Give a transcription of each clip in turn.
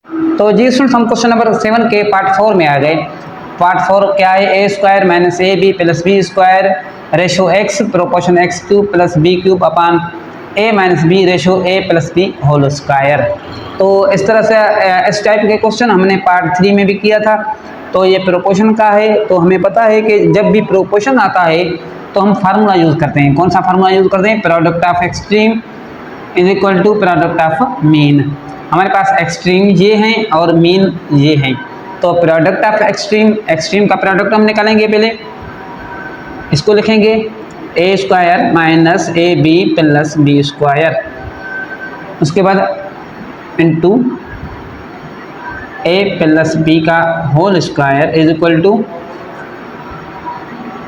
तो जी स्टूडेंट्स हम question number 7 के पार्ट 4 में आ गए। पार्ट 4 क्या है, A square minus A B plus B square ratio X proportion X cube plus B cube upon A minus B ratio A plus B whole square. तो इस तरह से इस टाइप के क्वेश्चन हमने पार्ट 3 में भी किया था। तो ये प्रोपोर्शन का है, तो हमें पता है कि जब भी प्रोपोर्शन आता है तो हम फार्मूला यूज़ करते हैं। कौन सा फार्मूला यूज़ करते हैं? Product of extreme is equal to product of mean. हमारे पास एक्सट्रीम ये हैं और मीन ये हैं, तो प्रोडक्ट ऑफ एक्सट्रीम का प्रोडक्ट हम निकालेंगे। पहले इसको लिखेंगे A square minus A B plus B square, उसके बाद इनटू ए प्लस बी का whole square is equal to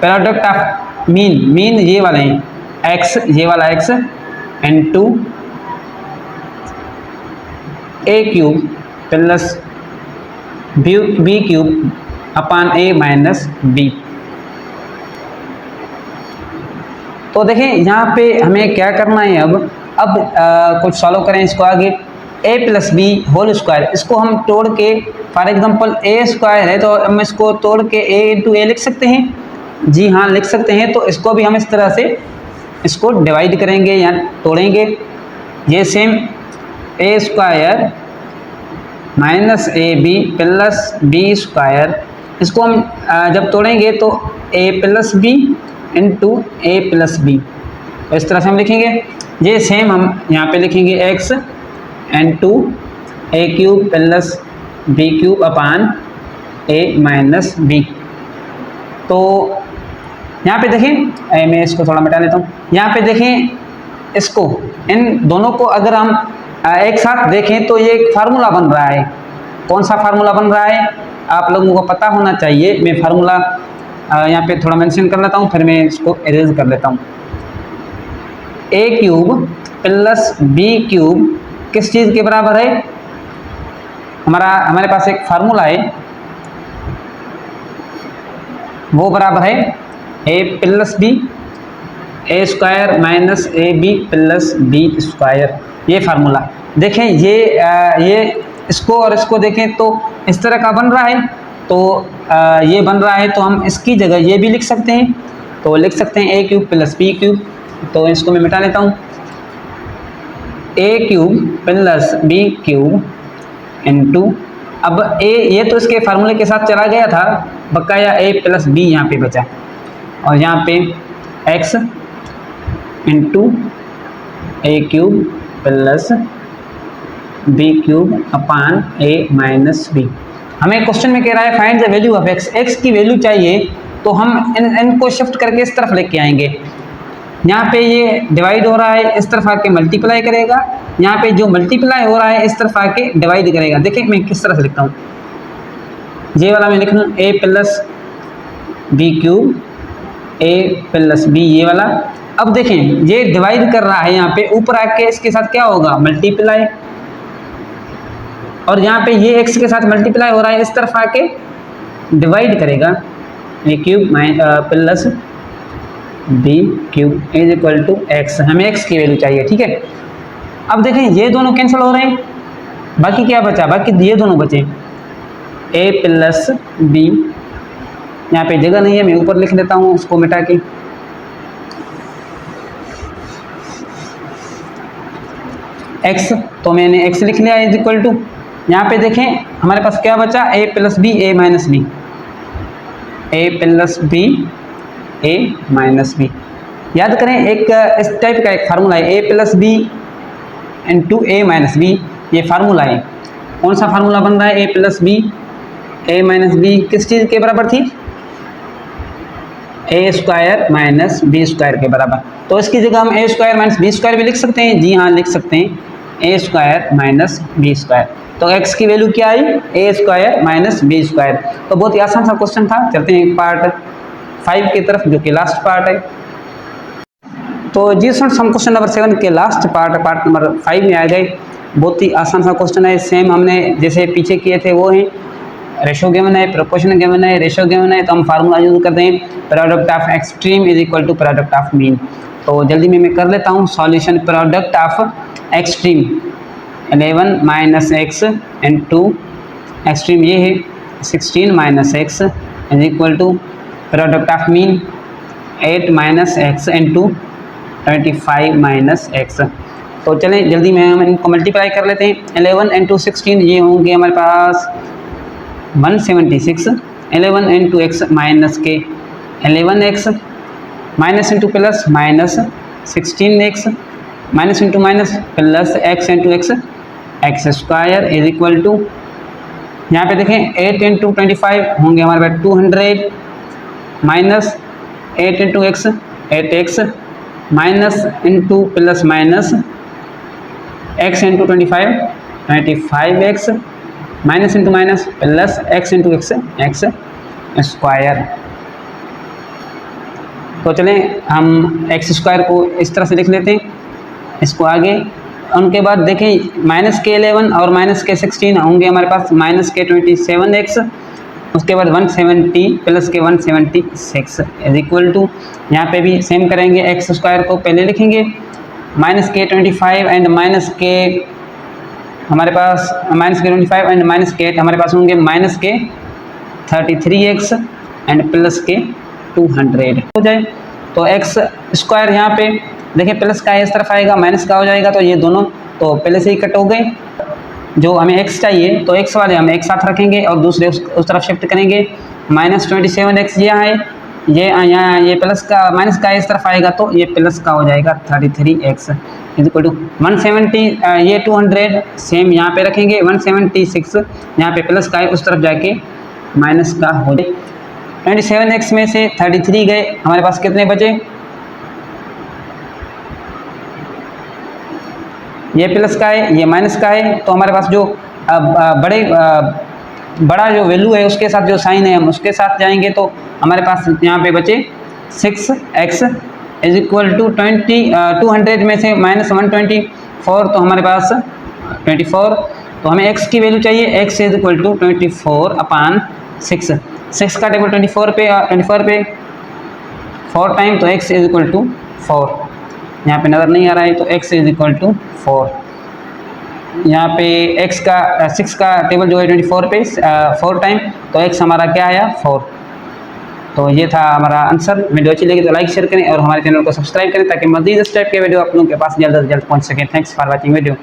product of mean ये वाले हैं एक्स, ये वाला X into A cube plus B cube upon A minus B. तो देखें यहाँ पे हमें क्या करना है, अब कुछ सॉल्व करें इसको आगे। ए प्लस बी होल स्क्वायर, इसको हम तोड़ के फॉर एग्जांपल ए स्क्वायर है तो हम इसको तोड़ के ए इंटू ए लिख सकते हैं। जी हाँ लिख सकते हैं। तो इसको भी हम इस तरह से इसको डिवाइड करेंगे या तोड़ेंगे। ये same A square minus A B plus B square, इसको हम जब तोड़ेंगे तो A plus B into A plus B, इस तरह से हम लिखेंगे। ये सेम हम यहाँ पे लिखेंगे X into A cube plus B cube upon A minus B. तो यहाँ पे देखें, मैं इसको थोड़ा मिटा लेता हूँ। यहाँ पे देखें इसको, इन दोनों को अगर हम एक साथ देखें तो ये एक फार्मूला बन रहा है। कौन सा फार्मूला बन रहा है आप लोगों को पता होना चाहिए। मैं फार्मूला यहाँ पे थोड़ा मेंशन कर लेता हूँ, फिर मैं इसको इरेज कर लेता हूँ। A cube plus B cube किस चीज़ के बराबर है? हमारे पास एक फार्मूला है, वो बराबर है A plus B A square minus A B plus B square. ये फार्मूला देखें, ये इसको और इसको देखें तो इस तरह का बन रहा है। तो ये बन रहा है तो हम इसकी जगह ये भी लिख सकते हैं। तो लिख सकते हैं A cube plus B cube. तो इसको मैं मिटा लेता हूँ। A cube plus B cube into, अब ए ये तो इसके फार्मूले के साथ चला गया था, बकाया ए प्लस बी यहाँ पे बचा, और यहाँ पे X into A cube plus B cube upon A minus B. हमें क्वेश्चन में कह रहा है find the value of X. X की वैल्यू चाहिए तो हम इनको शिफ्ट करके इस तरफ लेके आएंगे। यहाँ पे ये डिवाइड हो रहा है, इस तरफ आके मल्टीप्लाई करेगा। यहाँ पे जो मल्टीप्लाई हो रहा है इस तरफ आके डिवाइड करेगा। देखिए मैं किस तरह से लिखता हूँ, ये वाला मैं लिख लूँ ए प्लस बी क्यूब ए प्लस बी, ये वाला। अब देखें ये डिवाइड कर रहा है, यहाँ पे ऊपर आके इसके साथ क्या होगा मल्टीप्लाई, और यहाँ पे ये एक्स के साथ मल्टीप्लाई हो रहा है, इस तरफ आके डिवाइड करेगा। A cube plus B cube is equal to X. हमें एक्स की वैल्यू चाहिए, ठीक है। अब देखें ये दोनों कैंसिल हो रहे हैं, बाकी क्या बचा? बाकी ये दोनों बचे ए प्लस बी। यहाँ पे जगह नहीं है, मैं ऊपर लिख लेता हूँ उसको मिटा के। एक्स, तो मैंने एक्स लिख लिया इज इक्वल टू, यहाँ पे देखें हमारे पास क्या बचा? ए प्लस बी ए माइनस बी, ए प्लस बी ए माइनस बी। याद करें एक इस टाइप का एक फार्मूला है, A plus B into A minus B, ये फार्मूला है। कौन सा फार्मूला बन रहा है? A plus B A minus B किस चीज़ के बराबर थी? ए स्क्वायर माइनस बी स्क्वायर के बराबर। तो इसकी जगह हम ए स्क्वायर माइनस बी स्क्वायर भी लिख सकते हैं। जी हाँ लिख सकते हैं, ए स्क्वायर माइनस बी स्क्वायर। तो एक्स की वैल्यू क्या आई? ए स्क्वायर माइनस बी स्क्वायर। तो बहुत ही आसान सा क्वेश्चन था। चलते हैं पार्ट 5 की तरफ, जो कि लास्ट पार्ट है। तो जी स्टूडेंट्स हम क्वेश्चन नंबर 7 के लास्ट पार्ट नंबर 5 में आ गए। बहुत ही आसान सा क्वेश्चन है, सेम हमने जैसे पीछे किए थे वो हैं। रेशो गिवन है, प्रोपोर्शन गिवन है, रेशो गिवन है, तो हम फार्मूला यूज करते हैं product of extreme is equal to product of mean. तो जल्दी में मैं कर लेता हूँ solution. Product of extreme 11 minus X into extreme ये है 16 minus X is equal to product of mean 8 minus X into 25 minus X. तो चलें जल्दी में हम इनको मल्टीप्लाई कर लेते हैं। 11 इंटू 16 ये होंगे हमारे पास 176। 11 इंटू एक्स माइनस के 11x minus into plus minus 16x minus into minus plus x into X X square is equal to यहाँ पे देखें 8 इंटू 25 होंगे हमारे पास 200 minus 8 into X 8x minus into plus minus x into 25x minus into minus plus x into X X square. तो चलें हम x square को इस तरह से लिख लेते हैं इसको आगे। उनके बाद देखें माइनस के 11 और माइनस के 16 होंगे हमारे पास माइनस के 27x उसके बाद 170 प्लस के 176 इज इक्वल टू यहाँ पे भी सेम करेंगे। एक्स स्क्वायर को पहले लिखेंगे माइनस के 25 एंड माइनस के हमारे पास माइनस के 25 एंड माइनस के 8 हमारे पास होंगे माइनस के 33x एंड प्लस के 200 हो जाए। तो एक्स स्क्वायर यहाँ पे देखिए प्लस का इस तरफ आएगा माइनस का हो जाएगा तो ये दोनों तो पहले से ही कट हो गए। जो हमें x चाहिए तो x वाले हम एक साथ रखेंगे और दूसरे उस तरफ शिफ्ट करेंगे। माइनस 27x ये है ये यहाँ ये प्लस का माइनस का इस तरफ आएगा तो ये प्लस का हो जाएगा 33x इक्वल टू 170 ये 200 सेम यहाँ पे रखेंगे 176 यहाँ पे प्लस का है उस तरफ जाके माइनस का हो जाए। 27x में से 33 गए हमारे पास कितने बचे ये प्लस का है ये माइनस का है तो हमारे पास जो बड़ा जो वैल्यू है उसके साथ जो साइन है हम उसके साथ जाएंगे तो हमारे पास यहाँ पे बचे 6x इज इक्वल टू 200 में से माइनस 124 तो हमारे पास 24 तो हमें x की वैल्यू चाहिए x इज इक्वल टू 24/6 6 का टेबल 24 पे 4 टाइम तो x इज इक्वल टू 4 यहाँ पे नज़र नहीं आ रहा है तो x इज इक्वल टू 4 यहाँ पे x का 6 का टेबल जो है 24 पे 4 टाइम तो x हमारा क्या आया 4। तो ये था हमारा आंसर। वीडियो अच्छी लगी तो लाइक शेयर करें और हमारे चैनल को सब्सक्राइब करें ताकि मज़ीद इस टाइप के वीडियो आप लोगों के पास जल्द से जल्द पहुँच सकें। Thanks for watching video.